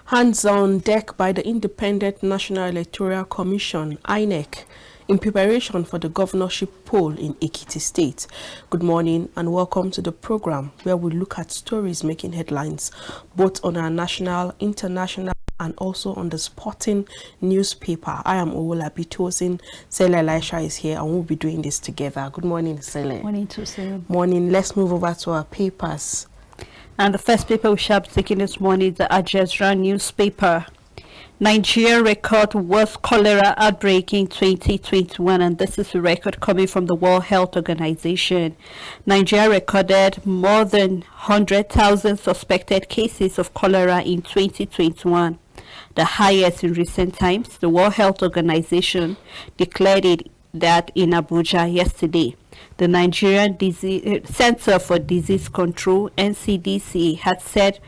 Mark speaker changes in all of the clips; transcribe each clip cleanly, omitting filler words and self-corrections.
Speaker 1: Hands on deck by the Independent National Electoral Commission, INEC, in preparation for the governorship poll in Ekiti State. Good morning and welcome to the program where we look at stories making headlines both on our national, international and also on the sporting newspaper. I am Owolabi Tosin. Sele Elisha is here and we'll be doing this together. Good morning, Sele.
Speaker 2: Morning to Sele.
Speaker 1: Morning. Let's move over to our papers.
Speaker 2: And the first paper we shall be taking this morning is the Al Jazeera newspaper. Nigeria record worst cholera outbreak in 2021, and this is a record coming from the World Health Organization. Nigeria recorded more than 100,000 suspected cases of cholera in 2021, the highest in recent times. The World Health Organization declared that in Abuja yesterday. The Nigerian Center for Disease Control, NCDC, had said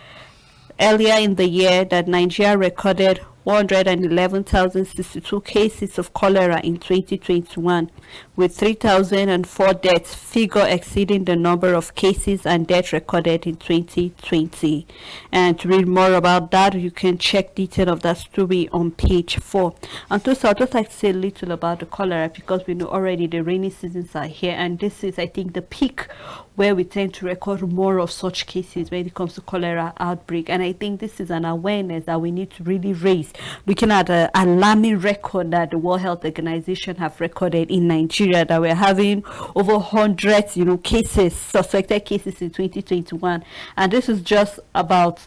Speaker 2: earlier in the year that Nigeria recorded 111,062 cases of cholera in 2021, with 3,004 deaths, figure exceeding the number of cases and deaths recorded in 2020. And to read more about that, you can check detail of that story on page 4. And so I'd just like to say a little about the cholera, because we know already the rainy seasons are here, and this is, I think, the peak where we tend to record more of such cases when it comes to cholera outbreak. And I think this is an awareness that we need to really raise, looking at the alarming record that the World Health Organization have recorded in Nigeria, that we're having over hundreds, cases, suspected cases in 2021. And this is just about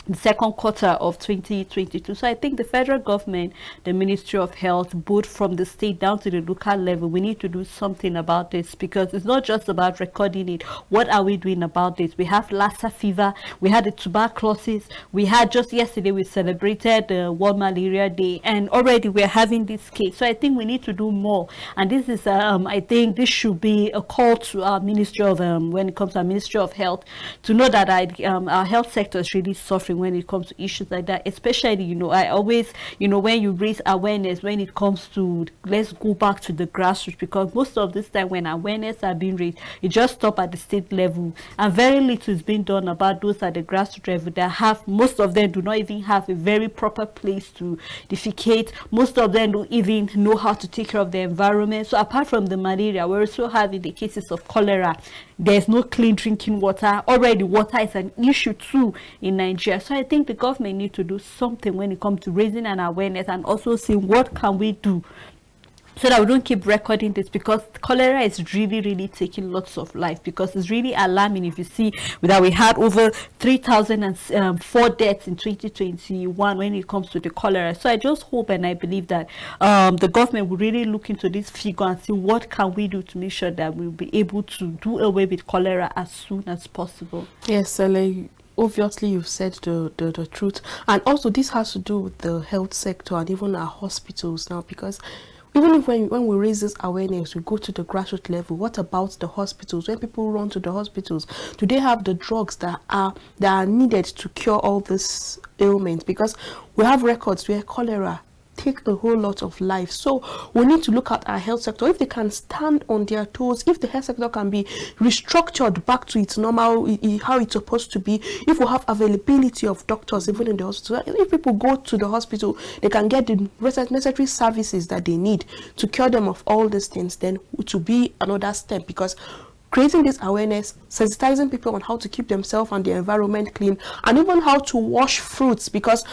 Speaker 2: the second quarter of 2022. So I think the federal government, the Ministry of Health, both from the state down to the local level, we need to do something about this, because it's not just about recording it. What are we doing about this? We have Lassa fever, we had the tuberculosis, we had just yesterday we celebrated the World Malaria Day, and already we're having this case. So I think we need to do more, and this is I think this should be a call to our Ministry of when it comes to our Ministry of Health, to know that our health sector is really suffering when it comes to issues like that. Especially, I always, when you raise awareness when it comes to, let's go back to the grassroots, because most of this time when awareness are being raised, it just stop at the state level, and very little is being done about those at the grassroots level that have, most of them do not even have a very proper place to defecate. Most of them don't even know how to take care of the environment. So apart from the malaria, we're also having the cases of cholera. There's no clean drinking water. Already water is an issue too in Nigeria. So I think the government needs to do something when it comes to raising an awareness, and also seeing what can we do so that we don't keep recording this, because cholera is really taking lots of life, because it's really alarming. If you see that we had over 3,004 deaths in 2021 when it comes to the cholera. So I just hope and I believe that the government will really look into this figure and see what can we do to make sure that we'll be able to do away with cholera as soon as possible.
Speaker 1: Yes, obviously you've said the truth, and also this has to do with the health sector and even our hospitals now, because even if when we raise this awareness, we go to the grassroots level. What about the hospitals? When people run to the hospitals, do they have the drugs that are needed to cure all these ailments? Because we have records where cholera take a whole lot of life. So we need to look at our health sector. If they can stand on their toes, if the health sector can be restructured back to its normal, how it's supposed to be, if we have availability of doctors even in the hospital, if people go to the hospital, they can get the necessary services that they need to cure them of all these things, then to be another step, because creating this awareness, sensitizing people on how to keep themselves and the environment clean, and even how to wash fruits, because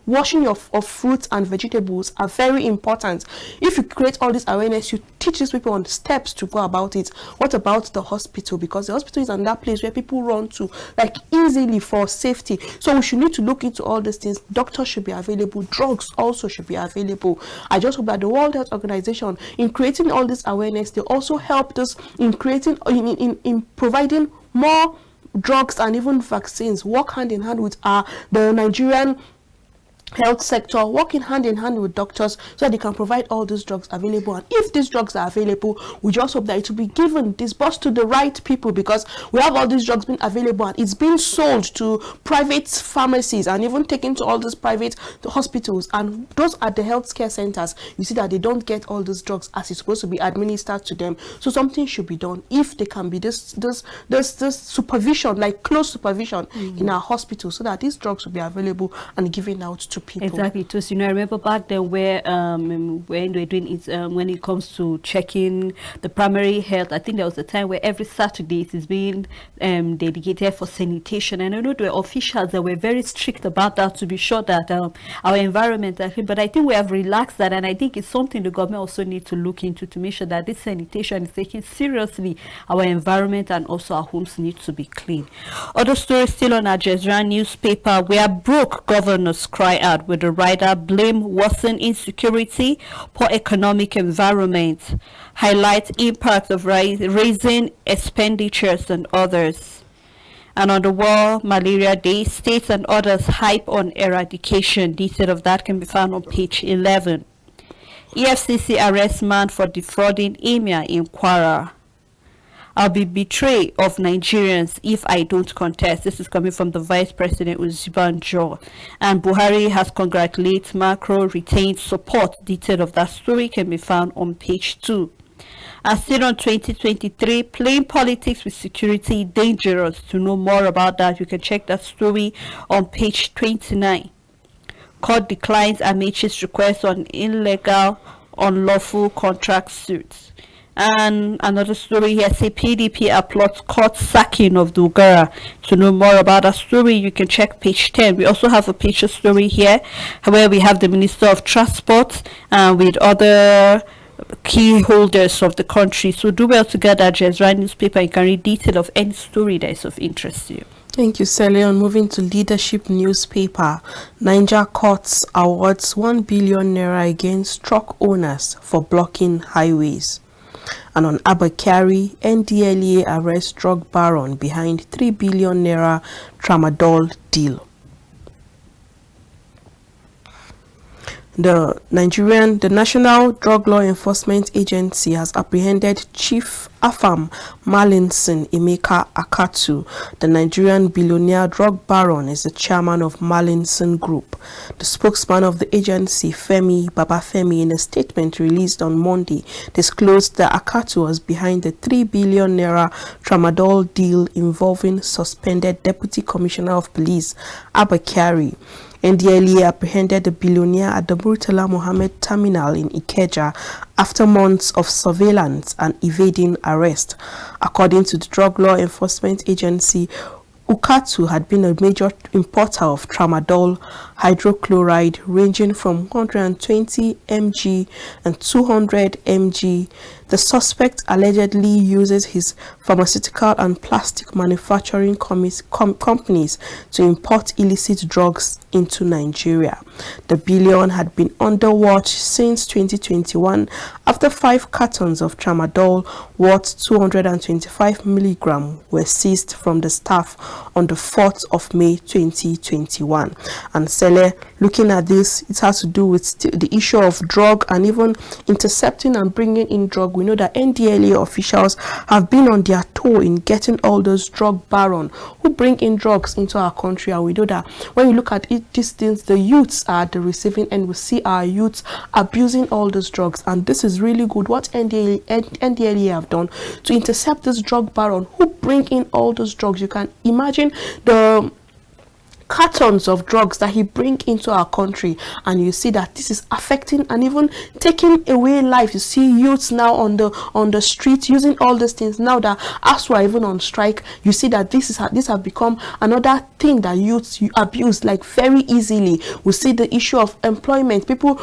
Speaker 1: washing of fruits and vegetables are very important. If you create all this awareness, you teach these people on steps to go about it. What about the hospital? Because the hospital is another place where people run to like easily for safety. So we should need to look into all these things. Doctors should be available, drugs also should be available. I just hope that the World Health Organization, in creating all this awareness, they also helped us in creating in providing more drugs and even vaccines, work hand in hand with the Nigerian health sector working hand in hand with doctors so that they can provide all these drugs available. And if these drugs are available, we just hope that it will be given, disbursed to the right people, because we have all these drugs being available and it's being sold to private pharmacies and even taken to all these private hospitals, and those at the healthcare centers, you see that they don't get all these drugs as it's supposed to be administered to them. So something should be done. If there can be this supervision, like close supervision in our hospitals, so that these drugs will be available and given out to people.
Speaker 2: Exactly. It was, I remember back then where when they're doing it, when it comes to checking the primary health, I think there was a time where every Saturday it is being dedicated for sanitation, and I know there were officials that were very strict about that to be sure that our environment are clean. But I think we have relaxed that, and I think it's something the government also needs to look into to make sure that this sanitation is taken seriously. Our environment and also our homes need to be clean. Other stories still on our Jezreel newspaper, where broke governors cry out, with the writer blame worsen insecurity, poor economic environment, highlight impact of raising expenditures and others. And on the World Malaria Day, states and others hype on eradication. Detail of that can be found on page 11. EFCC arrests man for defrauding Emir in Kwara. I'll be betrayed of Nigerians if I don't contest. This is coming from the Vice President Uzibanjo. And Buhari has congratulated Macron, retained support. Detail of that story can be found on page 2. And still on 2023, playing politics with security dangerous. To know more about that, you can check that story on page 29. Court declines Amaechi's request on illegal, unlawful contract suits. And another story here, say PDP applauds court sacking of Dugara. To know more about that story, you can check page 10. We also have a picture story here where we have the Minister of Transport with other key holders of the country. So do well to get that Jezreel newspaper. You can read detail of any story that is of interest to you.
Speaker 1: Thank you, Celion. Moving to Leadership newspaper, Niger courts awards 1 billion naira against truck owners for blocking highways. And on Abakari, NDLEA arrests drug baron behind 3 billion naira tramadol deal. The National Drug Law Enforcement Agency has apprehended Chief Afam Malinson Emeka Akatu. The Nigerian billionaire drug baron is the chairman of Malinson Group. The spokesman of the agency, Femi Babafemi, in a statement released on Monday, disclosed that Akatu was behind the 3 billion naira tramadol deal involving suspended Deputy Commissioner of Police Abakari. NDLEA apprehended the billionaire at the Murtala Mohammed terminal in Ikeja after months of surveillance and evading arrest. According to the Drug Law Enforcement Agency, Ukatu had been a major importer of tramadol hydrochloride ranging from 120 mg and 200 mg. The suspect allegedly uses his pharmaceutical and plastic manufacturing companies to import illicit drugs into Nigeria. The billion had been under watch since 2021 after 5 cartons of tramadol worth 225 milligrams were seized from the staff on the 4th of May 2021. And Sele, looking at this, it has to do with the issue of drug and even intercepting and bringing in drug. We know that NDLEA officials have been on their toe in getting all those drug barons who bring in drugs into our country. And we know that when we look at it, these things, the youths are at the receiving end. We see our youths abusing all those drugs, and this is really good what NDLEA have done to intercept this drug baron who bring in all those drugs. You can imagine the cartons of drugs that he bring into our country, and you see that this is affecting and even taking away life. You see youths now on the street using all these things. Now that as we are even on strike, you see that this have become another thing that youths abuse like very easily. We see the issue of employment. People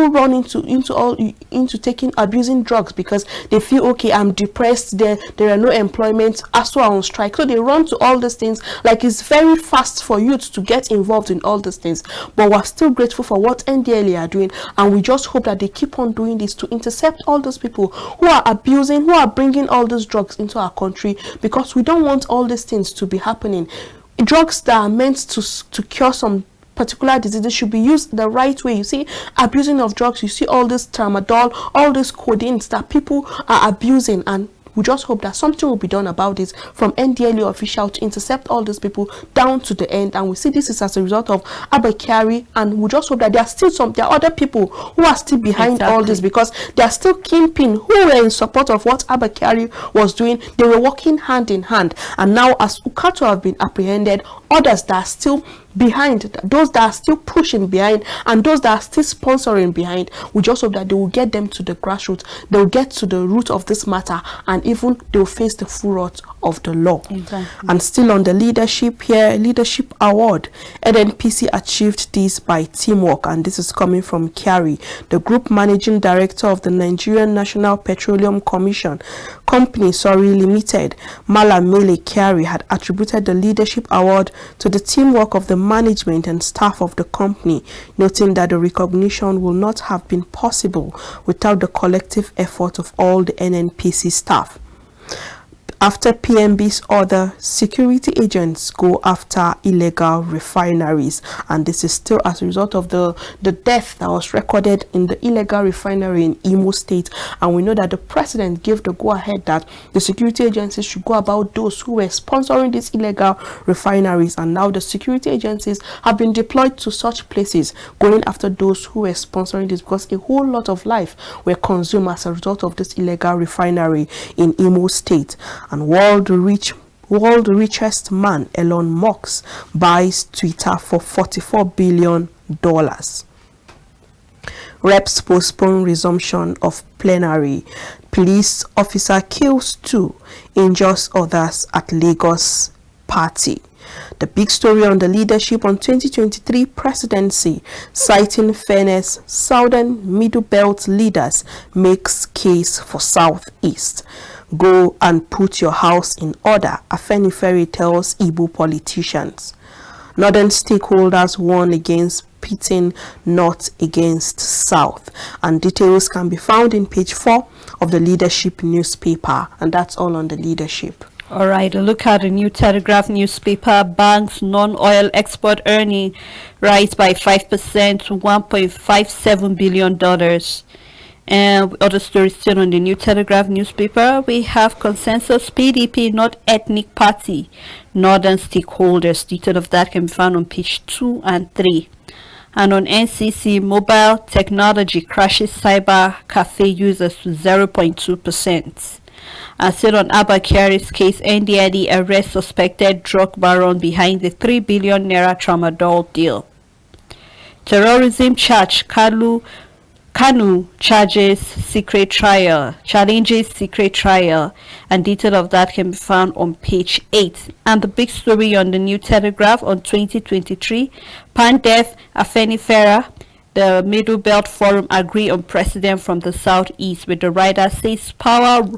Speaker 1: run into taking abusing drugs because they feel, okay, I'm depressed, there are no employment as we are on strike, so they run to all these things. Like, it's very fast for youths to get involved in all these things. But we're still grateful for what NDLEA are doing, and we just hope that they keep on doing this to intercept all those people who are abusing, who are bringing all those drugs into our country, because we don't want all these things to be happening. Drugs that are meant to cure some particular diseases should be used the right way. You see abusing of drugs, you see all this tramadol, all these codeines that people are abusing, and we just hope that something will be done about this from NDLA official to intercept all these people down to the end. And we see this is as a result of Abakari, and we just hope that there are other people who are still behind all this, because they are still kingpin who were in support of what Abakari was doing. They were working hand in hand, and now as Ukato have been apprehended, others that are still behind, those that are still pushing behind, and those that are still sponsoring behind, we just hope that they will get them to the grassroots, they will get to the root of this matter, and even they will face the full wrath of the law.
Speaker 2: Exactly.
Speaker 1: And still on the leadership here, leadership award, NNPC achieved this by teamwork, and this is coming from Kyari, the group managing director of the Nigerian National Petroleum Company Limited. Malamele Kyari had attributed the leadership award to the teamwork of the management and staff of the company, noting that the recognition will not have been possible without the collective effort of all the NNPC staff. After PMB's order, security agents go after illegal refineries, and this is still as a result of the death that was recorded in the illegal refinery in Imo State. And we know that the president gave the go-ahead that the security agencies should go about those who were sponsoring these illegal refineries, and now the security agencies have been deployed to such places, going after those who were sponsoring this, because a whole lot of life were consumed as a result of this illegal refinery in Imo State. And world richest man Elon Musk buys Twitter for $44 billion. Reps postpone resumption of plenary. Police officer kills 2, injures others at Lagos party. The big story on the leadership on 2023 presidency, citing fairness, Southern Middle Belt leaders makes case for Southeast. Go and put your house in order, Afenifere tells Igbo politicians. Northern stakeholders warn against pitting North against South, and details can be found in page 4 of the Leadership newspaper, and that's all on the Leadership.
Speaker 2: All right, a look at the New Telegraph newspaper. Banks non-oil export earning rise by 5% to $1.57 billion. And other stories still on the New Telegraph newspaper. We have consensus PDP, not ethnic party. Northern stakeholders. Detail of that can be found on page 2 and 3. And on NCC, mobile technology crashes cyber cafe users to 0.2%. And still on Abakari's case, NDID arrests suspected drug baron behind the 3 billion naira tramadol deal. Terrorism charge, Kanu challenges secret trial, and detail of that can be found on page 8. And the big story on the New Telegraph on 2023, Pandef, Afenifere, the Middle Belt Forum agree on president from the Southeast, with the writer says power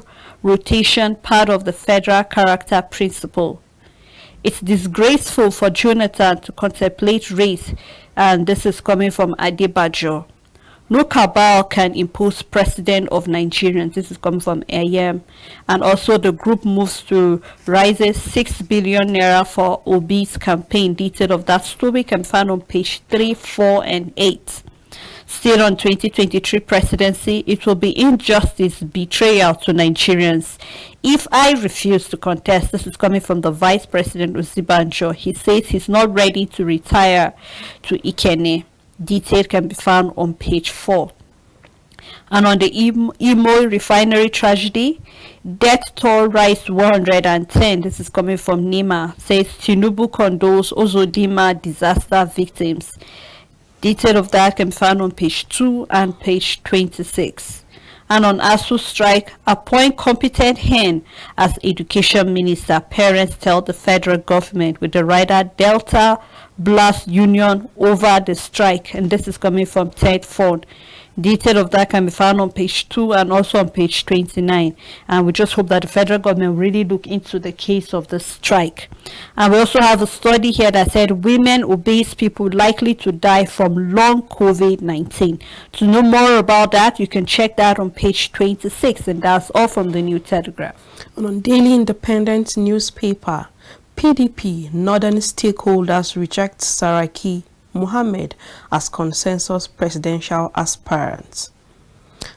Speaker 2: rotation part of the federal character principle. It's disgraceful for Jonathan to contemplate race, and this is coming from Adebajo. No cabal can impose president of Nigerians. This is coming from AM. And also the group moves to raises 6 billion naira for Obi's campaign. Detail of that story can be found on page 3, 4, and 8. Still on 2023 presidency, it will be injustice, betrayal to Nigerians if I refuse to contest. This is coming from the Vice President Uzibanjo. He says he's not ready to retire to Ikene. Detail can be found on page 4. And on the Imo refinery tragedy, death toll rise to 110. This is coming from Nima. Says Tinubu condoles Ozodima disaster victims. Detail of that can be found on page 2 and page 26. And on ASU strike, appoint competent hand as education minister. Parents tell the federal government, with the writer Delta Blast Union over the strike. And this is coming from Ted Ford. Detail of that can be found on page 2 and also on page 29. And we just hope that the federal government really look into the case of the strike. And we also have a study here that said women, obese people likely to die from long COVID-19. To know more about that, you can check that on page 26. And that's all from the New Telegraph.
Speaker 1: And on Daily Independent newspaper, PDP, Northern stakeholders reject Saraki Mohammed as consensus presidential aspirants.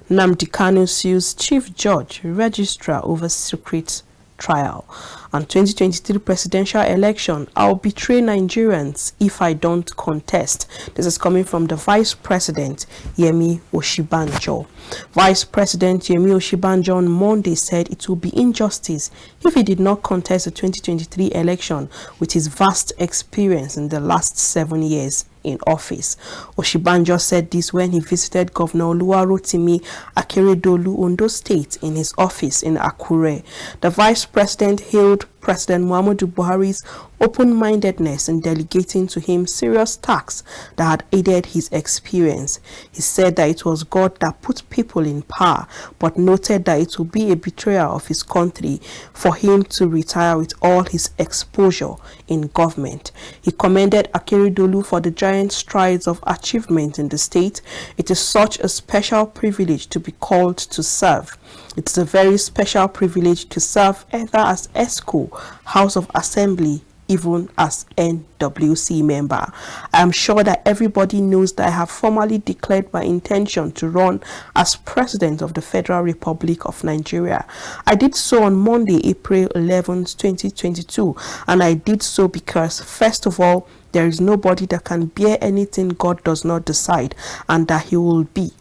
Speaker 1: Nnamdi Kanu sues Chief Judge Registrar over secret trial. And 2023 presidential election, I'll betray Nigerians if I don't contest. This is coming from the Vice President, Yemi Oshibanjo. Vice President Yemi Oshibanjo on Monday said it would be injustice if he did not contest the 2023 election with his vast experience in the last 7 years in office. Oshibanjo said this when he visited Governor Oluwarotimi Akeredolu, Ondo State, in his office in Akure. The Vice President hailed President Muhammadu Buhari's open-mindedness in delegating to him serious tasks that had aided his experience. He said that it was God that put people in power, but noted that it would be a betrayal of his country for him to retire with all his exposure in government. He commended Akeredolu for the giant strides of achievement in the state. It is such a special privilege to be called to serve. It's a very special privilege to serve either as ESCO, House of Assembly, even as NWC member. I am sure that everybody knows that I have formally declared my intention to run as President of the Federal Republic of Nigeria. I did so on Monday, April 11th, 2022, and I did so because, first of all, there is nobody that can bear anything God does not decide, and that he will be.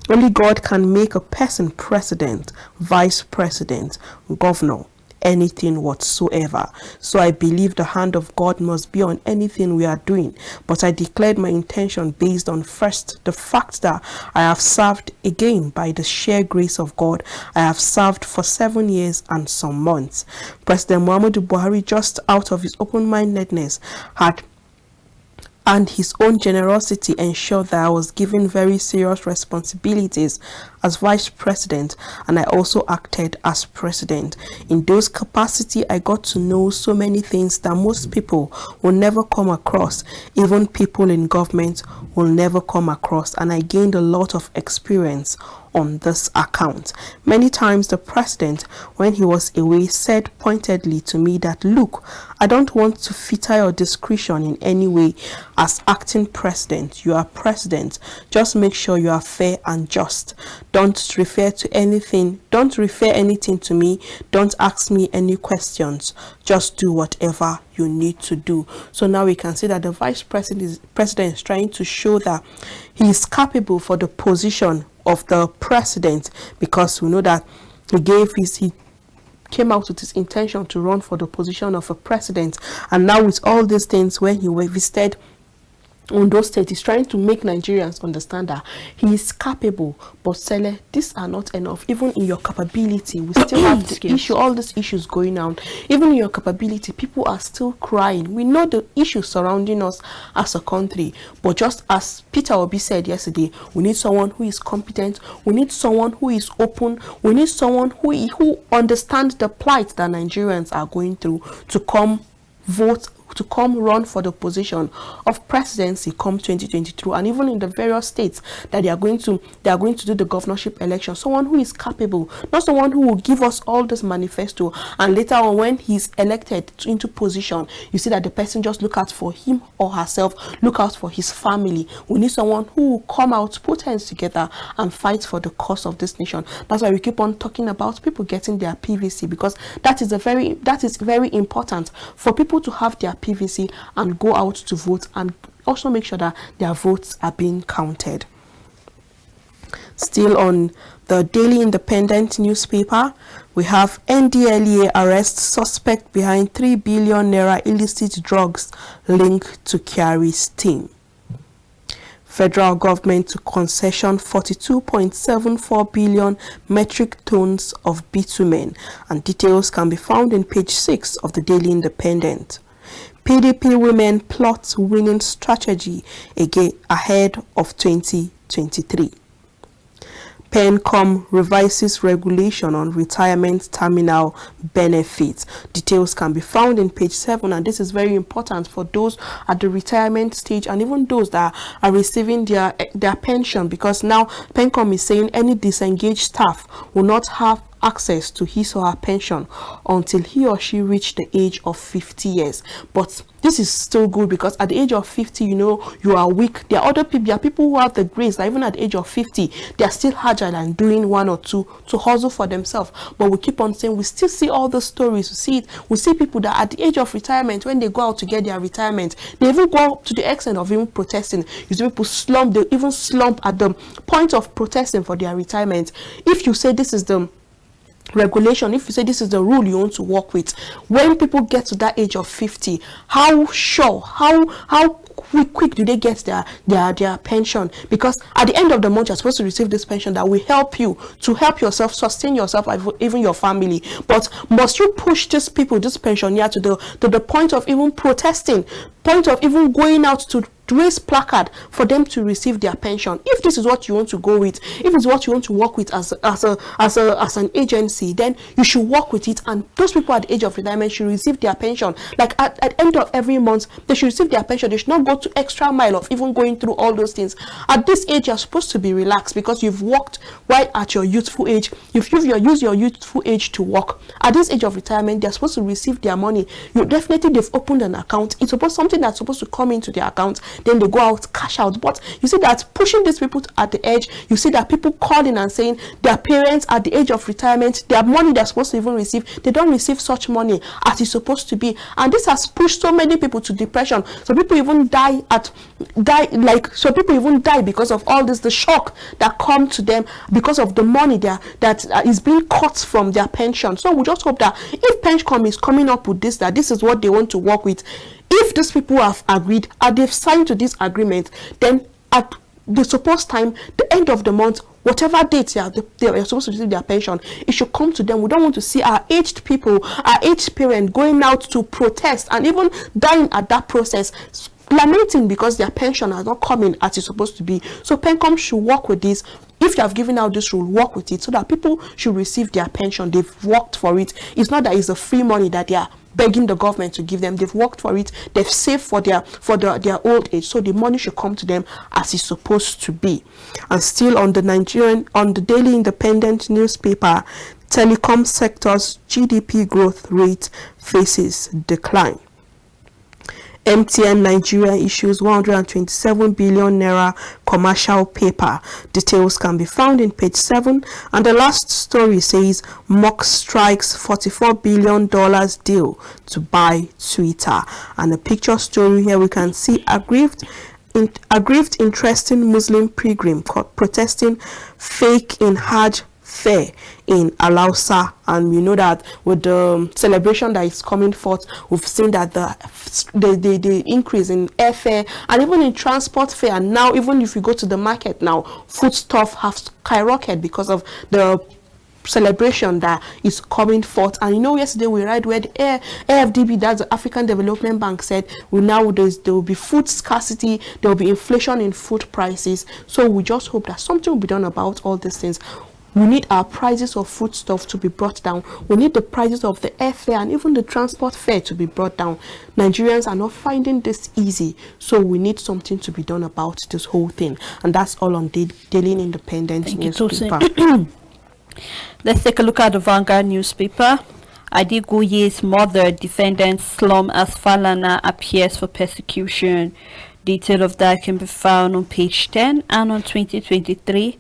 Speaker 1: Only God can make a person president, vice president, governor, anything whatsoever. So I believe the hand of God must be on anything we are doing. But I declared my intention based on, first, the fact that I have served, again by the sheer grace of God. I have served for 7 years and some months. President Muhammadu Buhari, just out of his open-mindedness, and his own generosity, ensured that I was given very serious responsibilities as vice president, and I also acted as president. In those capacity, I got to know so many things that most people will never come across. Even people in government will never come across, and I gained a lot of experience on this account. Many times the president, when he was away, said pointedly to me that, look, I don't want to fetter your discretion in any way. As acting president, you are president. Just make sure you are fair and just. Don't refer anything to me. Don't ask me any questions. Just do whatever you need to do. So now we can see that the vice president is trying to show that he is capable for the position of the president, because we know that he came out with his intention to run for the position of a president, and now with all these things, when he visited Ondo State, is trying to make Nigerians understand that he is capable. But Sele, these are not enough. Even in your capability, we still have the issue, all these issues going on. Even in your capability, people are still crying. We know the issues surrounding us as a country, but just as Peter Obi said yesterday, we need someone who is competent. We need someone who is open. We need someone who understands the plight that Nigerians are going through, to come vote, to come run for the position of presidency come 2022, and even in the various states that they are going to do the governorship election. Someone who is capable, not someone who will give us all this manifesto, and later on when he's elected into position, you see that the person just look out for him or herself, look out for his family. We need someone who will come out, put hands together, and fight for the cause of this nation. That's why we keep on talking about people getting their PVC, because that is very important for people to have their PVC and go out to vote, and also make sure that their votes are being counted. Still on the Daily Independent newspaper, we have NDLEA arrests suspect behind 3 billion naira illicit drugs linked to Kyari's team. Federal government to concession 42.74 billion metric tons of bitumen, and details can be found in page 6 of the Daily Independent. PDP women plot winning strategy again ahead of 2023. PENCOM revises regulation on retirement terminal benefits. Details can be found in page 7, and this is very important for those at the retirement stage and even those that are receiving their pension, because now PENCOM is saying any disengaged staff will not have access to his or her pension until he or she reached the age of 50 years. But this is still good, because at the age of 50, you know, you are weak. There are other people, there are people who have the grace that even at the age of 50, they are still agile and doing one or two to hustle for themselves. But we keep on saying, we still see all the stories. We see it. We see people that at the age of retirement, when they go out to get their retirement, they even go to the extent of even protesting. You see people slump, they even slump at the point of protesting for their retirement. If you say this is the regulation, if you say this is the rule you want to work with, when people get to that age of 50, how sure, how quick do they get their pension? Because at the end of the month, you're supposed to receive this pension that will help you to help yourself, sustain yourself, even your family. But must you push these people, this pensioner, to the point of even protesting, point of even going out to raise placard for them to receive their pension? If this is what you want to go with, if it's what you want to work with as an agency, then you should work with it, and those people at the age of retirement should receive their pension. Like at the end of every month, they should receive their pension. They should not go to extra mile of even going through all those things. At this age, you're supposed to be relaxed because you've worked right at your youthful age. You've used your youthful age to work. At this age of retirement, they're supposed to receive their money. They've opened an account. It's something that's supposed to come into their account, then they go out, cash out. But you see that pushing these people at the edge, you see that people calling and saying their parents at the age of retirement, their money they're supposed to even receive, they don't receive such money as it's supposed to be. And this has pushed so many people to depression. So people even die because of all this, the shock that come to them because of the money that is being cut from their pension. So we just hope that if Penchcom is coming up with this, that this is what they want to work with, if these people have agreed and they've signed to this agreement, then at the supposed time, the end of the month, whatever date they are supposed to receive their pension, it should come to them. We don't want to see our aged people, our aged parents going out to protest and even dying at that process, lamenting because their pension is not coming as it's supposed to be. So Penchcom should work with this. If you have given out this rule, work with it so that people should receive their pension. They've worked for it. It's not that it's a free money that they are begging the government to give them. They've worked for it. They've saved for their old age. So the money should come to them as it's supposed to be. And still on the Daily Independent newspaper, telecom sector's GDP growth rate faces decline. MTN Nigeria issues 127 billion naira commercial paper. Details can be found in page 7. And the last story says Musk strikes $44 billion deal to buy Twitter. And a picture story here we can see aggrieved interesting Muslim pilgrim protesting fake in Hajj fair in Alausa. And we know that with the celebration that is coming forth, we've seen that the increase in airfare and even in transport fare. And now even if you go to the market now, foodstuff have skyrocketed because of the celebration that is coming forth. And you know, yesterday we read where the AFDB, that's the African Development Bank, said there will be food scarcity, there will be inflation in food prices. So we just hope that something will be done about all these things. We need our prices of foodstuff to be brought down. We need the prices of the airfare and even the transport fare to be brought down. Nigerians are not finding this easy, so we need something to be done about this whole thing. And that's all on Daily Independent newspaper.
Speaker 2: Let's take a look at the Vanguard newspaper. Adiguye's mother defendant slum as Falana appears for persecution. Detail of that can be found on page 10 and on 2023.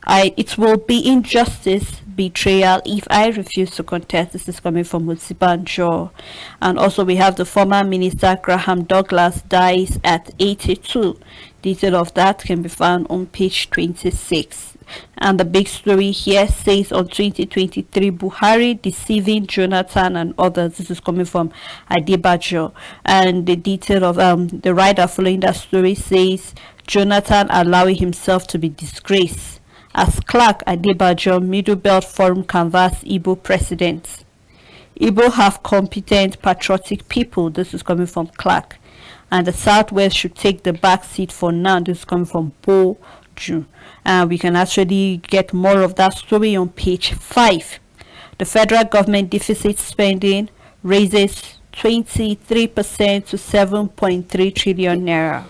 Speaker 2: It will be injustice, betrayal if I refuse to contest. This is coming from Mutsibanjo. And also we have the former minister Graham Douglas dies at 82. Detail of that can be found on page 26. And the big story here says on 2023, Buhari deceiving Jonathan and others. This is coming from Adebajo. And the detail of the writer following that story says Jonathan allowing himself to be disgraced. As Clark Adebajo, Middle Belt Forum canvass Igbo president. Igbo have competent, patriotic people. This is coming from Clark. And the Southwest should take the back seat for now. This is coming from Bo Ju. And we can actually get more of that story on page 5. The federal government deficit spending raises 23% to 7.3 trillion naira.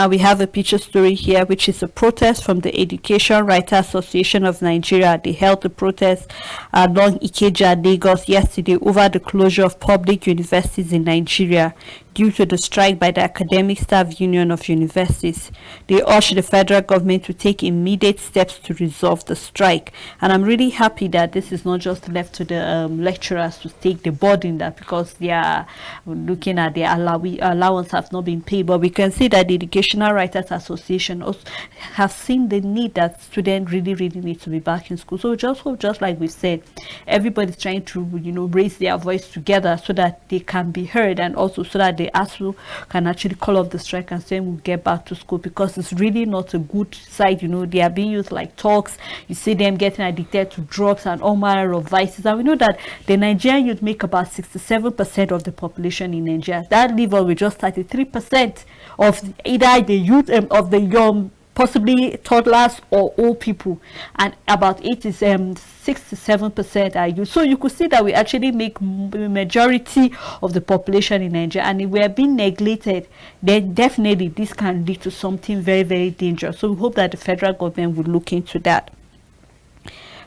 Speaker 2: We have a picture story here, which is a protest from the Education Writers Association of Nigeria. They held the protest along Ikeja, Lagos yesterday over the closure of public universities in Nigeria due to the strike by the Academic Staff Union of Universities. They urged the federal government to take immediate steps to resolve the strike. And I'm really happy that this is not just left to the lecturers to take the burden, that because they are looking at their allowance have not been paid. But we can see that the Educational Writers Association also have seen the need that students really need to be back in school. So just hope, just like we said, everybody's trying to raise their voice together so that they can be heard, and also so that the ASU can actually call off the strike and say we'll get back to school, because it's really not a good side. They are being used like talks. You see them getting addicted to drugs and all manner of vices, and we know that the Nigerian youth make about 67% of the population in Nigeria. That leave us with just 33% of either the youth of the young, possibly toddlers or old people, and about 67% are youth. So you could see that we actually make the majority of the population in Nigeria, and if we are being neglected, then definitely this can lead to something very dangerous. So we hope that the federal government will look into that.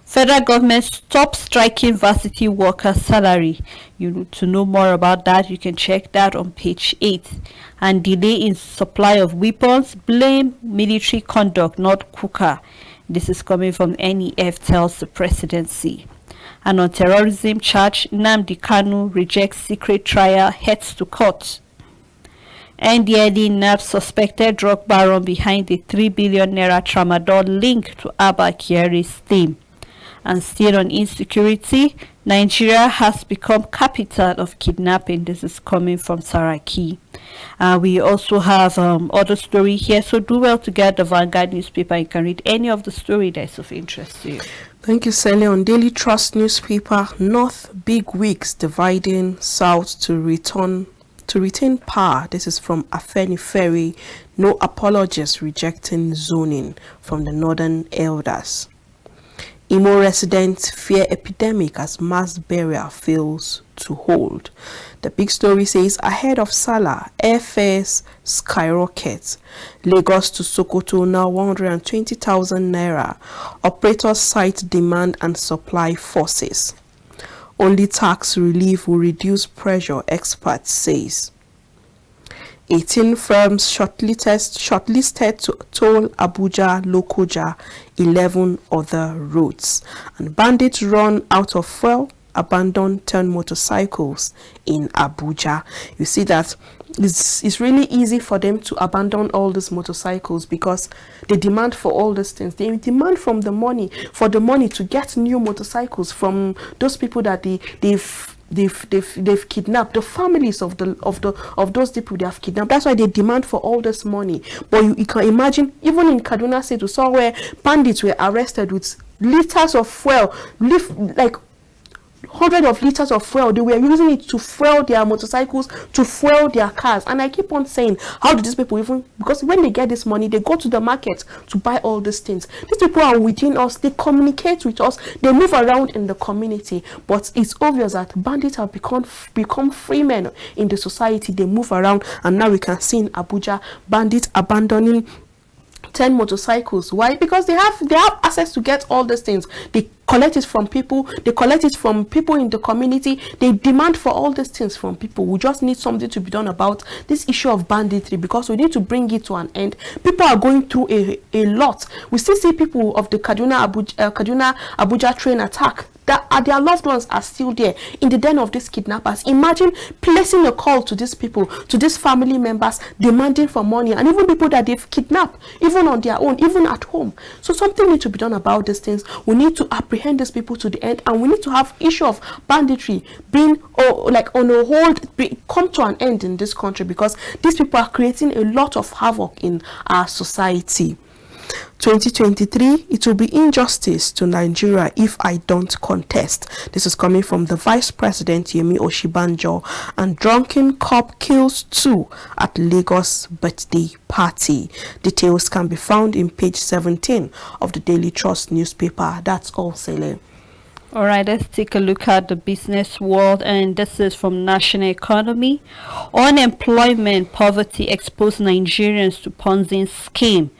Speaker 2: Federal government stop striking varsity workers' salary. To know more about that, you can check that on page 8. And delay in supply of weapons, blame military conduct, not cooker. This is coming from NEF tells the presidency. And on terrorism charge, Nnamdi Kanu rejects secret trial, heads to court. NDLE nabbed suspected drug baron behind the 3 billion naira tramadol link to Abba Kyari's theme. And still on insecurity, Nigeria has become capital of kidnapping. This is coming from Saraki. We also have other story here, so do well to get the Vanguard newspaper. You can read any of the story that is of interest to you.
Speaker 1: Thank you, Sally. On Daily Trust newspaper, North big wigs dividing South to retain power. This is from Afenifere. No apologies rejecting zoning from the Northern Elders. Imo residents fear epidemic as mass burial fails to hold. The big story says ahead of Salah, airfares skyrocket. Lagos to Sokoto now 120,000 naira. Operators cite demand and supply forces. Only tax relief will reduce pressure, experts says. 18 firms shortlisted to toll Abuja, Lokoja, 11 other routes. And bandits run out of fuel, abandon 10 motorcycles in Abuja. You see that it's really easy for them to abandon all these motorcycles because they demand for all these things. They demand for the money to get new motorcycles from those people that they've kidnapped, the families of those people they have kidnapped. That's why they demand for all this money. But you can imagine, even in Kaduna State, we saw where bandits were arrested with liters of fuel, like hundreds of liters of fuel. They were using it to fuel their motorcycles, to fuel their cars. And I keep on saying, how do these people even, because when they get this money, they go to the market to buy all these things. These people are within us, they communicate with us, they move around in the community. But it's obvious that bandits have become free men in the society. They move around, and now we can see in Abuja bandits abandoning 10 motorcycles. Why? Because they have access to get all these things. They collect it from people. They collect it from people in the community. They demand for all these things from people. We just need something to be done about this issue of banditry, because we need to bring it to an end. People are going through a lot. We still see people of the Kaduna Abuja train attack that their loved ones are still there in the den of these kidnappers. Imagine placing a call to these people, to these family members, demanding for money, and even people that they've kidnapped, even on their own, even at home. So something needs to be done about these things. We need to apprehend these people to the end, and we need to have issue of banditry being on a hold, come to an end in this country, because these people are creating a lot of havoc in our society. 2023, it will be injustice to Nigeria if I don't contest. This is coming from the Vice President Yemi Oshibanjo. And drunken cop kills 2 at Lagos birthday party. Details can be found in page 17 of the Daily Trust newspaper. That's all, Sele.
Speaker 2: All right, let's take a look at the business world, and this is from National Economy. Unemployment, poverty expose Nigerians to Ponzi scheme.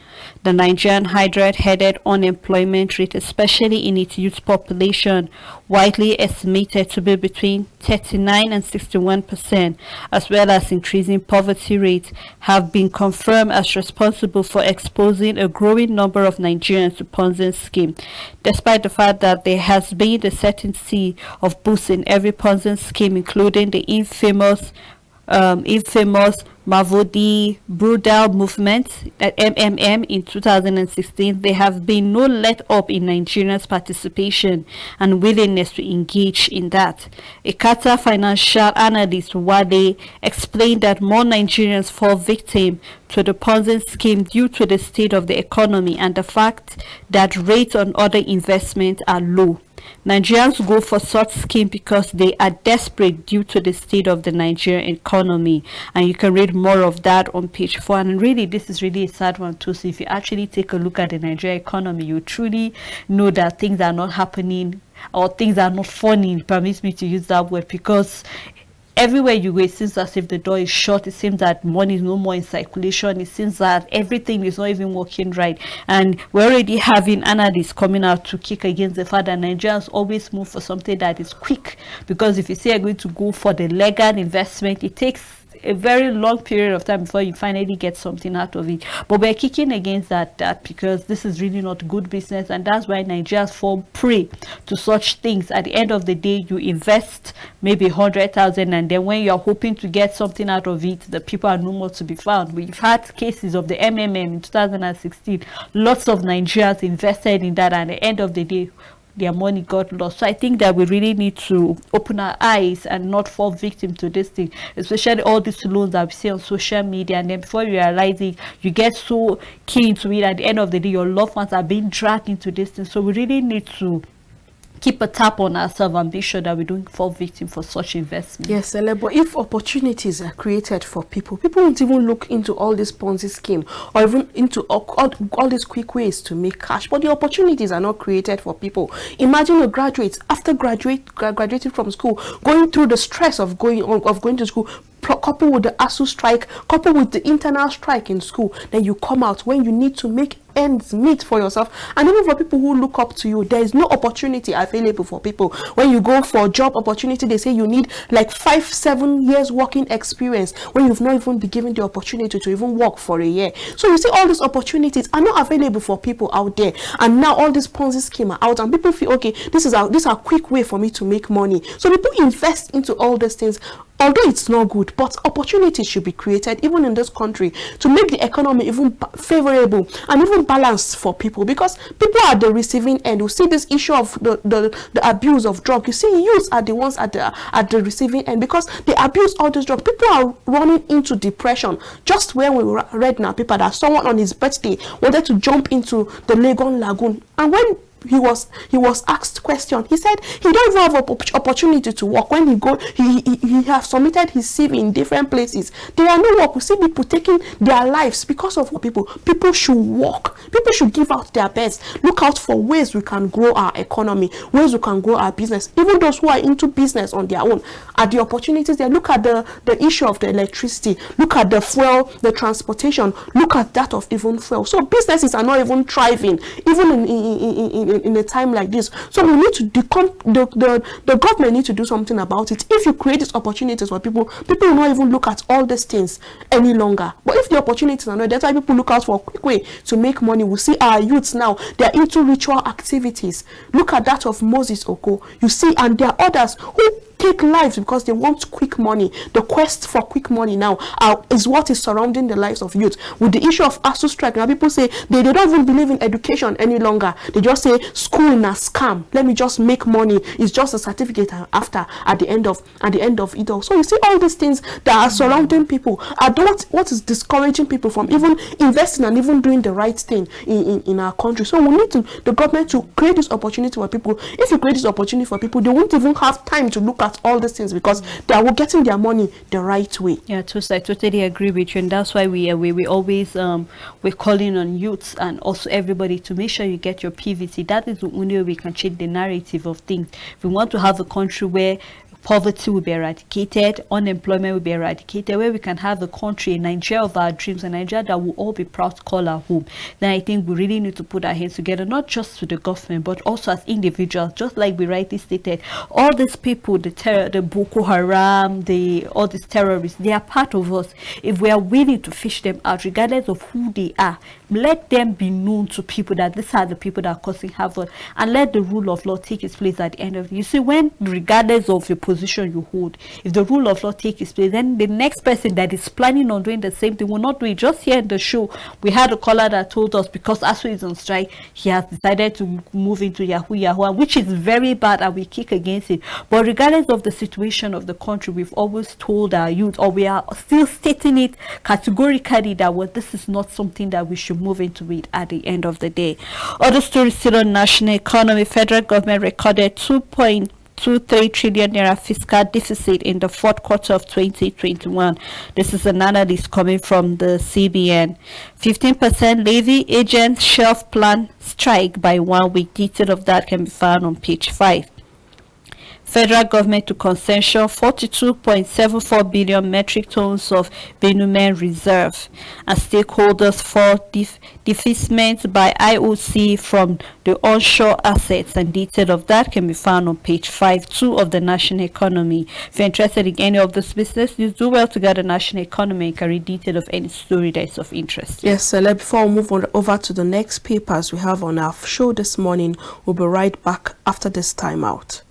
Speaker 2: The Nigerian hydra-headed unemployment rate, especially in its youth population, widely estimated to be between 39 and 61%, as well as increasing poverty rates, have been confirmed as responsible for exposing a growing number of Nigerians to Ponzi scheme, despite the fact that there has been the certainty of boosts in every Ponzi scheme, including the infamous Mavodi Brutal movement at MMM in 2016. There have been no let up in Nigerians' participation and willingness to engage in that. A Qatar financial analyst Wade explained that more Nigerians fall victim to the Ponzi scheme due to the state of the economy and the fact that rates on other investments are low. Nigerians go for such scheme because they are desperate due to the state of the Nigerian economy, and you can read more of that on page 4. And really, this is really a sad one too. So if you actually take a look at the Nigerian economy, you truly know that things are not happening, or things are not funny, permit me to use that word, because everywhere you go, it seems as if the door is shut. It seems that money is no more in circulation. It seems that everything is not even working right. And we're already having analysts coming out to kick against the fact that Nigerians always move for something that is quick. Because if you say you're going to go for the legal investment, it takes a very long period of time before you finally get something out of it. But we're kicking against that because this is really not good business, and that's why Nigerians fall prey to such things. At the end of the day, you invest maybe 100,000, and then when you're hoping to get something out of it, the people are no more to be found. We've had cases of the MMM in 2016. Lots of Nigerians invested in that, and at the end of the day, their money got lost. So I think that we really need to open our eyes and not fall victim to this thing, especially all these loans that we see on social media, and then before you realize it, you get so keen to it, at the end of the day your loved ones are being dragged into this thing. So we really need to keep a tap on ourselves and be sure that we don't fall victim for such investment.
Speaker 1: Yes, but if opportunities are created for people, people won't even look into all this Ponzi scheme or even into all these quick ways to make cash. But the opportunities are not created for people. Imagine a graduate, after graduating from school, going through the stress of going to school, coupled with the ASU strike, coupled with the internal strike in school, then you come out when you need to make ends meet for yourself. And even for people who look up to you, there is no opportunity available for people. When you go for a job opportunity, they say you need like 5-7 years working experience, when you've not even been given the opportunity to even work for a year. So you see, all these opportunities are not available for people out there, and now all this Ponzi scheme are out, and people feel, okay, this is a quick way for me to make money. So people invest into all these things. Although it's not good, but opportunities should be created even in this country to make the economy even favorable and even balanced for people, because people are the receiving end. You see this issue of the abuse of drugs. You see, youths are the ones at the receiving end because they abuse all this drug. People are running into depression. Just when we read in our paper that someone on his birthday wanted to jump into the Legon Lagoon, and when he was asked question, he said he don't even have opportunity to work. When he have submitted his CV in different places, there are no work. We see people taking their lives because of people should work. People should give out their best, look out for ways we can grow our economy, ways we can grow our business. Even those who are into business on their own, at the opportunities there, look at the issue of the electricity, look at the fuel, the transportation, look at that of even fuel. So businesses are not even thriving even in a time like this. So we need to the government need to do something about it. If you create these opportunities for people will not even look at all these things any longer. But if the opportunities are not, that's why people look out for a quick way to make money. We see our youths now, they are into ritual activities. Look at that of Moses Oko. You see, and there are others who take lives because they want quick money. The quest for quick money now is what is surrounding the lives of youth. With the issue of ASU strike, now people say they don't even believe in education any longer. They just say school na scam. Let me just make money. It's just a certificate after at the end of it all. So you see all these things that are surrounding people are what is discouraging people from even investing and even doing the right thing in our country. So we need the government to create this opportunity for people. If you create this opportunity for people, they won't even have time to look at all these things because they are getting their money the right way.
Speaker 2: Yeah, I totally agree with you, and that's why we always we're calling on youths and also everybody to make sure you get your PVC. That is the only way we can change the narrative of things. We want to have a country where poverty will be eradicated, unemployment will be eradicated, where we can have a country, a Nigeria of our dreams, a Nigeria that will all be proud to call our home. Then I think we really need to put our hands together, not just to the government, but also as individuals, just like we rightly stated. All these people, the Boko Haram, all these terrorists, they are part of us. If we are willing to fish them out, regardless of who they are, let them be known to people that these are the people that are causing havoc, and let the rule of law take its place at the end of it. You see, when regardless of your position you hold, if the rule of law takes its place, then the next person that is planning on doing the same thing will not do it. Just here in the show, we had a caller that told us because ASU is on strike, he has decided to move into Yahoo, which is very bad, and we kick against it. But regardless of the situation of the country, we've always told our youth, or we are still stating it categorically, that this is not something that we should move into it at the end of the day. Other stories still on national economy. Federal government recorded 2.23 trillion naira fiscal deficit in the fourth quarter of 2021. This is an analysis coming from the CBN. 15% levy agent shelf plan strike by 1 week. Detail of that can be found on page 5. Federal government to concession 42.74 billion metric tons of bitumen reserve, and stakeholders for defacement by IOC from the onshore assets, and detail of that can be found on page 5.2 of the national economy. If you're interested in any of this business, you do well to get the national economy and carry detail of any story that is of interest.
Speaker 1: Yes, before we move on over to the next papers we have on our show this morning, we'll be right back after this time out.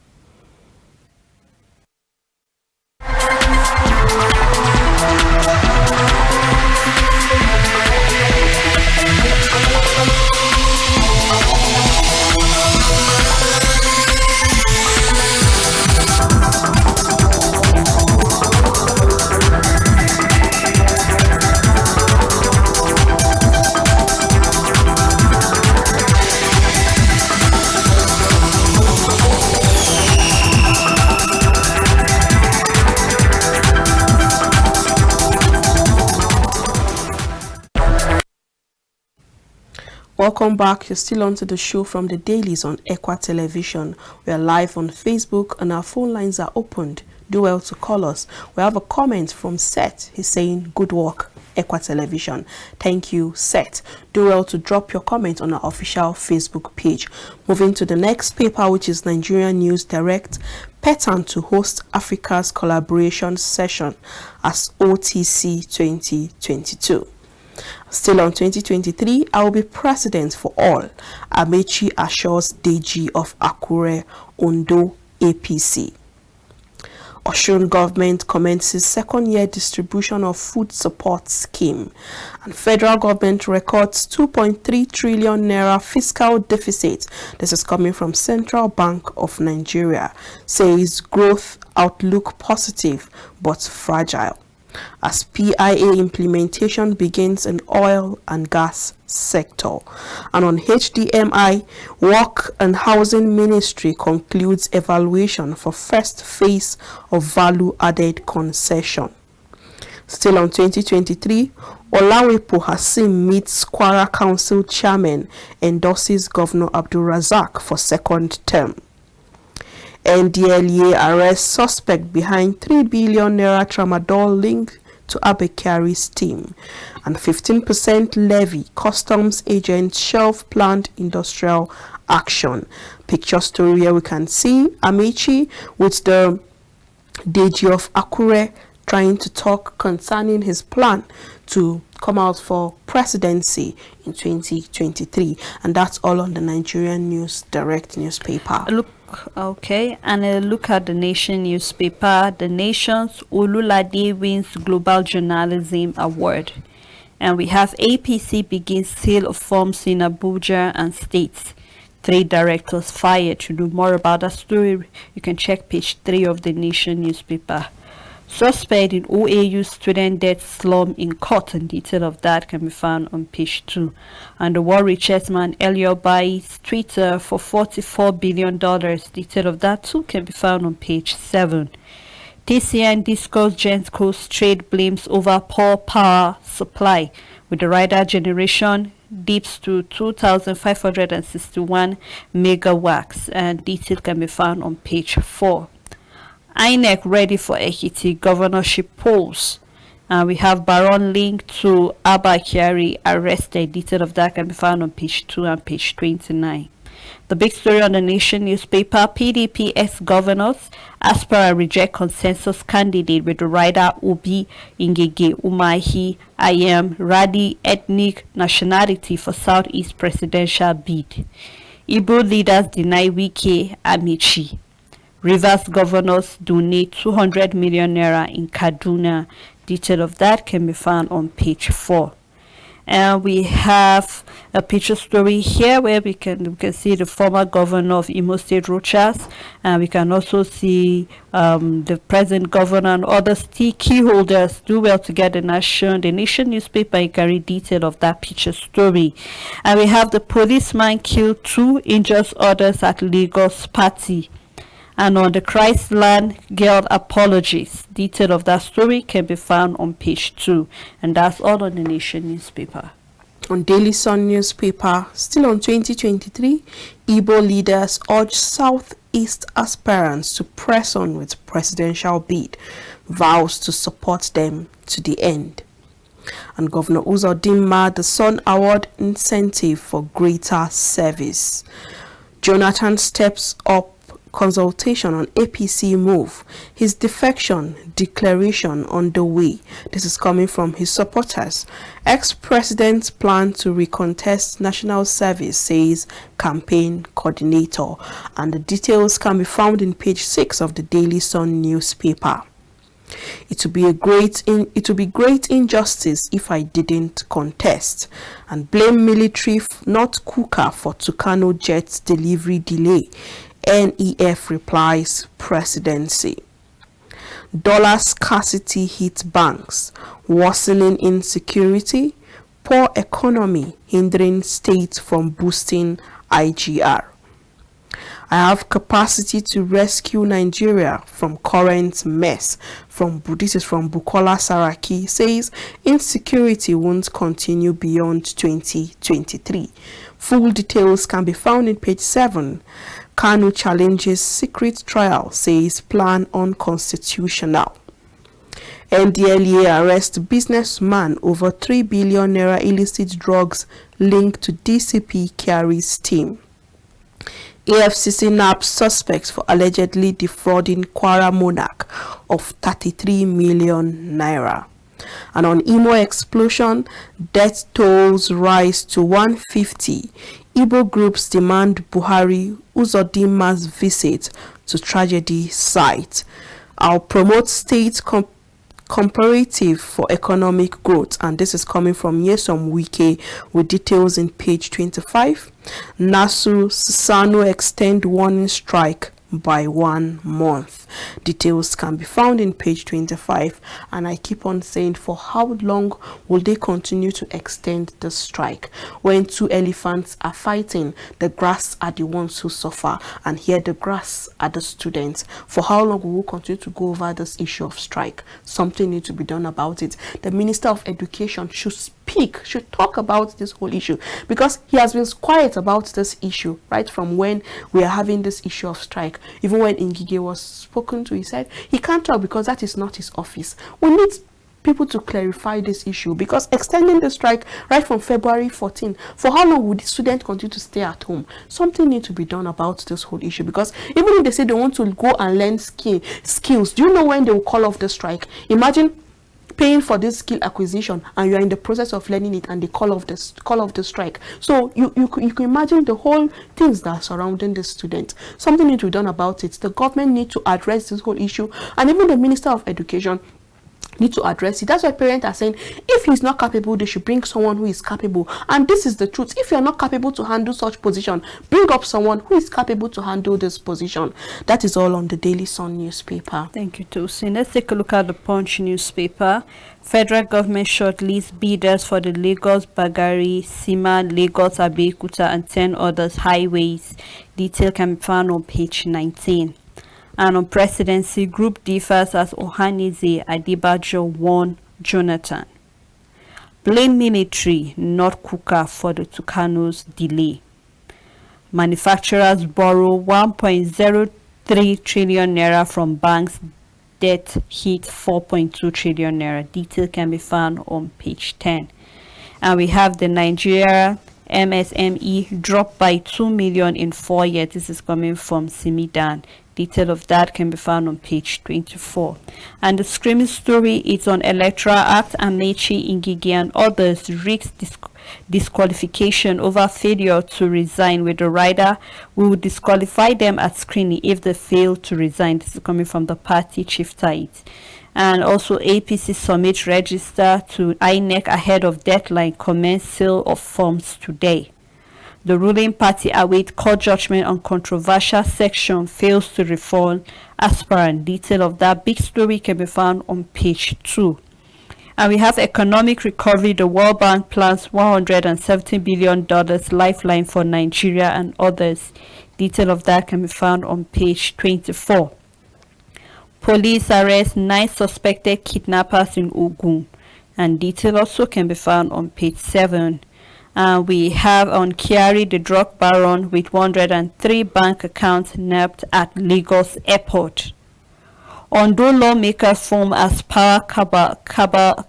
Speaker 1: Welcome back. You're still on to the show from the Dailies on Equa Television. We are live on Facebook and our phone lines are opened. Do well to call us. We have a comment from Seth. He's saying, good work, Equa Television. Thank you, Seth. Do well to drop your comment on our official Facebook page. Moving to the next paper, which is Nigerian News Direct. Pattern to host Africa's collaboration session as OTC 2022. Still on 2023, I will be president for all. Amechi assures Deji of Akure, Ondo, APC. Osun government commences second-year distribution of food support scheme. And federal government records 2.3 trillion naira fiscal deficit. This is coming from Central Bank of Nigeria. Says growth outlook positive but fragile, as PIA implementation begins in oil and gas sector. And on HDMI, Work and Housing Ministry concludes evaluation for first phase of value-added concession. Still on 2023, Olawepo Hassim meets Kwara Council Chairman, endorses Governor Abdul Razak for second term. NDLEA arrests suspect behind 3 billion naira tramadol link to Abekari's team. And 15% levy, customs agent shelf planned industrial action. Picture story here we can see Amechi with the Deji of Akure trying to talk concerning his plan to come out for presidency in 2023. And that's all on the Nigerian News Direct newspaper.
Speaker 2: Okay, and a look at the Nation newspaper. The Nation's Olulade wins Global Journalism Award. And we have APC begins sale of forms in Abuja and states. 3 directors fired. To know more about that story, you can check page 3 of the Nation newspaper. Suspect in OAU student death slum in court, and detail of that can be found on page 2. And the world richest man Elliot buys Twitter for $44 billion. Detail of that too can be found on page 7. TCN discuss Genco's trade blames over poor power supply, with the rider generation dips to 2,561 megawatts, and detail can be found on page 4. INEC ready for Ekiti governorship polls. We have Baron linked to Abba Kyari arrested. Detail of that can be found on page 2 and page 29. The big story on the Nation newspaper: PDP ex-governors aspire reject consensus candidate with the rider Obi Ngege Umahi IM Radi ethnic nationality for Southeast presidential bid. Igbo leaders deny Wike Amici. Rivers governors donate 200 million naira in Kaduna. Detail of that can be found on page 4. And we have a picture story here where we can see the former governor of Imo State, Rochas, and we can also see the present governor and other key holders. Do well to get the Nation newspaper and carry detail of that picture story. And we have the policeman killed 2, injures others at Lagos party. And on the Christland girl apologies, detail of that story can be found on page 2. And that's all on the Nation newspaper.
Speaker 1: On Daily Sun newspaper, still on 2023, Igbo leaders urge Southeast aspirants to press on with presidential bid, vows to support them to the end. And Governor Uzodinma, the Sun Award incentive for greater service. Jonathan steps up consultation on APC move. His defection declaration on the way. This is coming from his supporters. Ex-president's plan to recontest national service, says campaign coordinator. And the details can be found in page 6 of the Daily Sun newspaper. It would be great injustice if I didn't contest, and blame military not cooker for Tucano jet delivery delay. NEF replies presidency. Dollar scarcity hits banks, worsening insecurity, poor economy hindering states from boosting IGR. I have capacity to rescue Nigeria from current mess. This is from Bukola Saraki, says insecurity won't continue beyond 2023. Full details can be found in page 7. Kanu challenges secret trial, says plan unconstitutional. NDLEA arrest businessman over 3 billion naira illicit drugs linked to DCP Kyari's team. AFCC naps suspects for allegedly defrauding Kwara monarch of 33 million naira. And on Imo explosion, death tolls rise to 150. Igbo groups demand Buhari Uzodinma's visit to tragedy site. I'll promote state comparative for economic growth, and this is coming from Yesom Wike with details in page 25. Nasu Sano extend warning strike by 1 month. Details can be found in page 25, and I keep on saying, for how long will they continue to extend the strike? When 2 elephants are fighting, the grass are the ones who suffer, and here the grass are the students. For how long will we continue to go over this issue of strike? Something needs to be done about it. The Minister of Education should talk about this whole issue, because he has been quiet about this issue right from when we are having this issue of strike. Even when Ngige was spoken to, he said he can't talk because that is not his office. We need people to clarify this issue, because extending the strike right from February 14, for how long would the student continue to stay at home? Something needs to be done about this whole issue, because even if they say they want to go and learn skills, do you know when they will call off the strike? Imagine paying for this skill acquisition and you are in the process of learning it, and they call off the strike. So you can imagine the whole things that are surrounding the student. Something needs to be done about it. The government need to address this whole issue, and even the Minister of Education need to address it. That's why parents are saying if he's not capable, they should bring someone who is capable. And this is the truth. If you're not capable to handle such position, bring up someone who is capable to handle this position. That is all on the Daily Sun newspaper.
Speaker 2: Thank you, Tosin. Let's take a look at the Punch newspaper. Federal government shortlist bidders for the Lagos Bagari, Sima, Lagos Abeokuta and 10 others highways. Detail can be found on page 19. And on presidency, group differs as Ohanize Adibajo won Jonathan. Blame military, not Kuka, for the Tucano's delay. Manufacturers borrow 1.03 trillion naira from banks. Debt hit 4.2 trillion naira. Detail can be found on page 10. And we have the Nigeria MSME dropped by 2 million in 4 years. This is coming from Simidan. Detail of that can be found on page 24. And the screaming story is on Electoral Act, Amechi, Ngige and others risk disqualification over failure to resign, with the rider we will disqualify them at screening if they fail to resign. This is coming from the party chief tight. And also APC submit register to INEC ahead of deadline, commence sale of forms today. The ruling party await court judgment on controversial section, fails to reform aspirant. Detail of that big story can be found on page 2. And we have economic recovery. The World Bank plans $170 billion lifeline for Nigeria and others. Detail of that can be found on page 24. Police arrest 9 suspected kidnappers in Ogun. And detail also can be found on page 7. We have on Kyari, the drug baron, with 103 bank accounts nabbed at Lagos Airport. Ondo lawmaker form as power cable.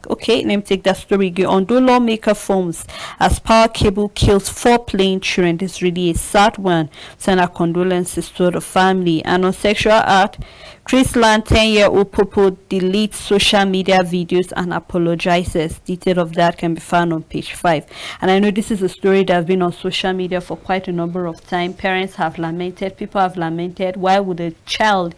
Speaker 2: Okay, let me take that story again. Ondo lawmaker forms as power cable kills 4 plain children. This is really a sad one. Send our condolences to the family. And on sexual act, Chris Land, 10-year-old Popo, deletes social media videos and apologizes. Detail of that can be found on page 5. And I know this is a story that has been on social media for quite a number of time. Parents have lamented, people have lamented. Why would a child,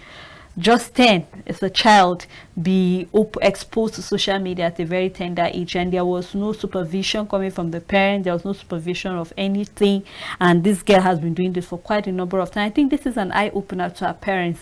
Speaker 2: just 10 as a child, be exposed to social media at a very tender age? And there was no supervision coming from the parent. There was no supervision of anything, and this girl has been doing this for quite a number of time. I think this is an eye-opener to our parents.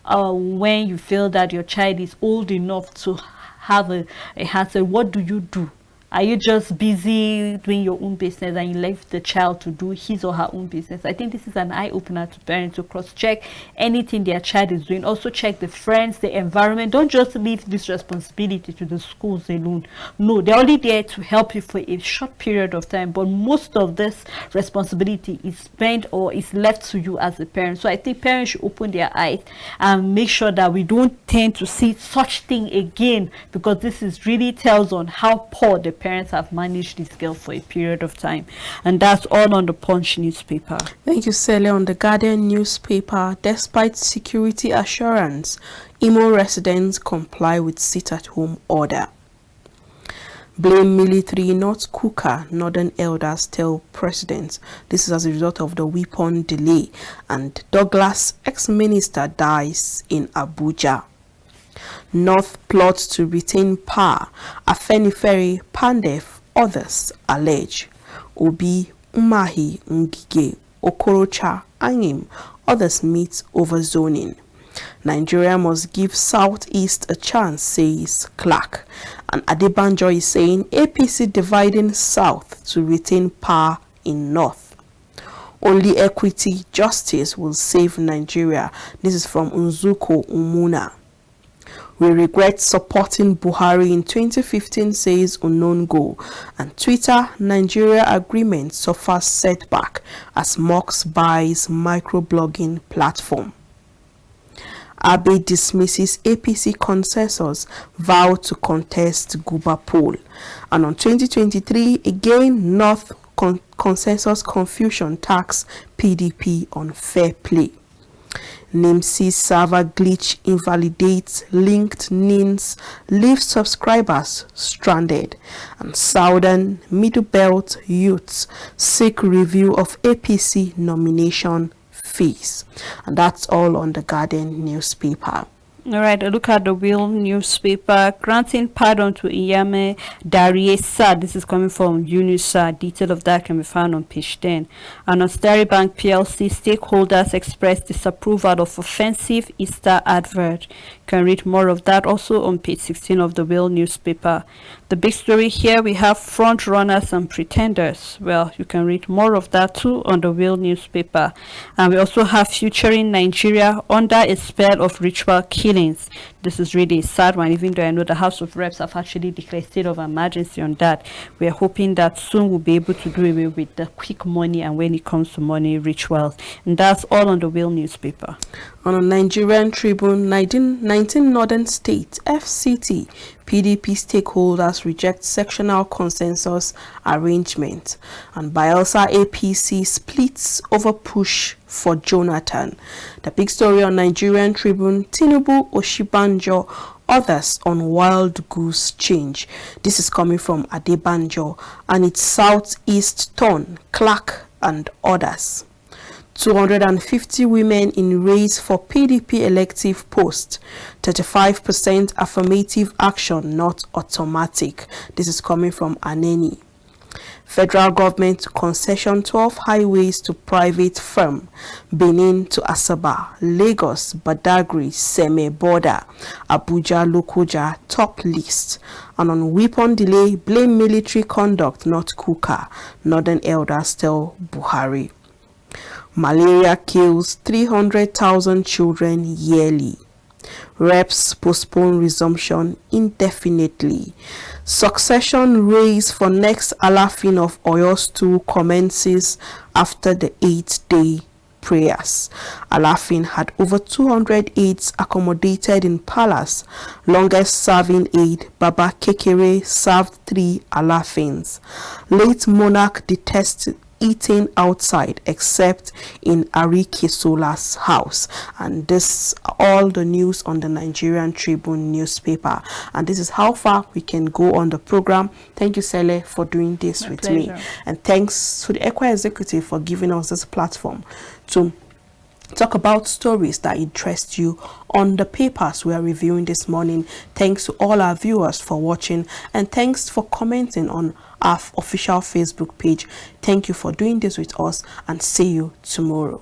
Speaker 2: When you feel that your child is old enough to have a handset, what do you do? Are you just busy doing your own business and you leave the child to do his or her own business? I think this is an eye-opener to parents to cross-check anything their child is doing. Also check the friends, the environment. Don't just leave this responsibility to the schools alone. No, they're only there to help you for a short period of time, but most of this responsibility is spent or is left to you as a parent. So I think parents should open their eyes and make sure that we don't tend to see such thing again, because this is really tells on how poor the parents have managed this girl for a period of time. And that's all on the Punch newspaper.
Speaker 1: Thank you, Sele. On the Guardian newspaper, despite security assurance, Imo residents comply with sit-at-home order. Blame military, not Kuka, Northern elders tell president. This is as a result of the weapon delay. And Douglas, ex-minister, dies in Abuja. North plots to retain power. Afenifere, Pandef, others allege. Obi, Umahi, Ngige, Okorocha, Anyim, others meet over zoning. Nigeria must give Southeast a chance, says Clark. And Adebanjo is saying APC dividing South to retain power in North. Only equity, justice will save Nigeria. This is from Nzuko Umuna. We regret supporting Buhari in 2015, says Unongo. And Twitter, Nigeria agreement suffers setback as Mox buys microblogging platform. Abe dismisses APC consensus, vow to contest Guba poll. And on 2023, again, North consensus confusion tax PDP on fair play. NIMC server glitch invalidates linked NINs, leaves subscribers stranded. And Southern Middle Belt youths seek review of APC nomination fees. And that's all on the Guardian newspaper.
Speaker 2: All right, a look at the Wheel newspaper. Granting pardon to Iyame Dariesa. This is coming from UNISA. Detail of that can be found on page 10. And on Sterry Bank PLC, stakeholders expressed disapproval of offensive Easter advert. You can read more of that also on page 16 of the Wheel newspaper. The big story here, we have front runners and pretenders. Well, you can read more of that too on the Wheel newspaper. And we also have Futuring Nigeria under a spell of ritual killings. This is really a sad one, even though I know the House of Reps have actually declared state of emergency on that. We're hoping that soon we'll be able to do away with the quick money and when it comes to money rituals. And that's all on the Wheel newspaper.
Speaker 1: On a Nigerian Tribune, 19 northern states, FCT, PDP stakeholders reject sectional consensus arrangement. And Bayelsa APC splits over push for Jonathan. The big story on Nigerian Tribune, Tinubu, Oshibanjo, others on wild goose change. This is coming from Adebanjo and its southeast turn, Clark and others. 250 women in race for PDP elective post. 35% affirmative action not automatic. This is coming from Aneni. Federal government concession 12 highways to private firm. Benin to Asaba, Lagos, Badagry, Seme border, Abuja, Lokoja top list. And on weapon delay, blame military conduct not Kuka. Northern elders tell Buhari. Malaria kills 300,000 children yearly. Reps postpone resumption indefinitely. Succession race for next Alafin of Oyo Stew commences after the 8-day prayers. Alafin had over 200 aides accommodated in palace. Longest serving aide, Baba Kekere, served 3 Alafins. Late monarch detested eating outside except in Ari Kisola's house. And this all the news on the Nigerian Tribune newspaper, and this is how far we can go on the program. Thank you, Sele, for doing this with
Speaker 2: pleasure.
Speaker 1: me, and thanks to the Equa Executive for giving us this platform to talk about stories that interest you on the papers we are reviewing this morning. Thanks to all our viewers for watching, and thanks for commenting on our official Facebook page. Thank you for doing this with us, and see you tomorrow.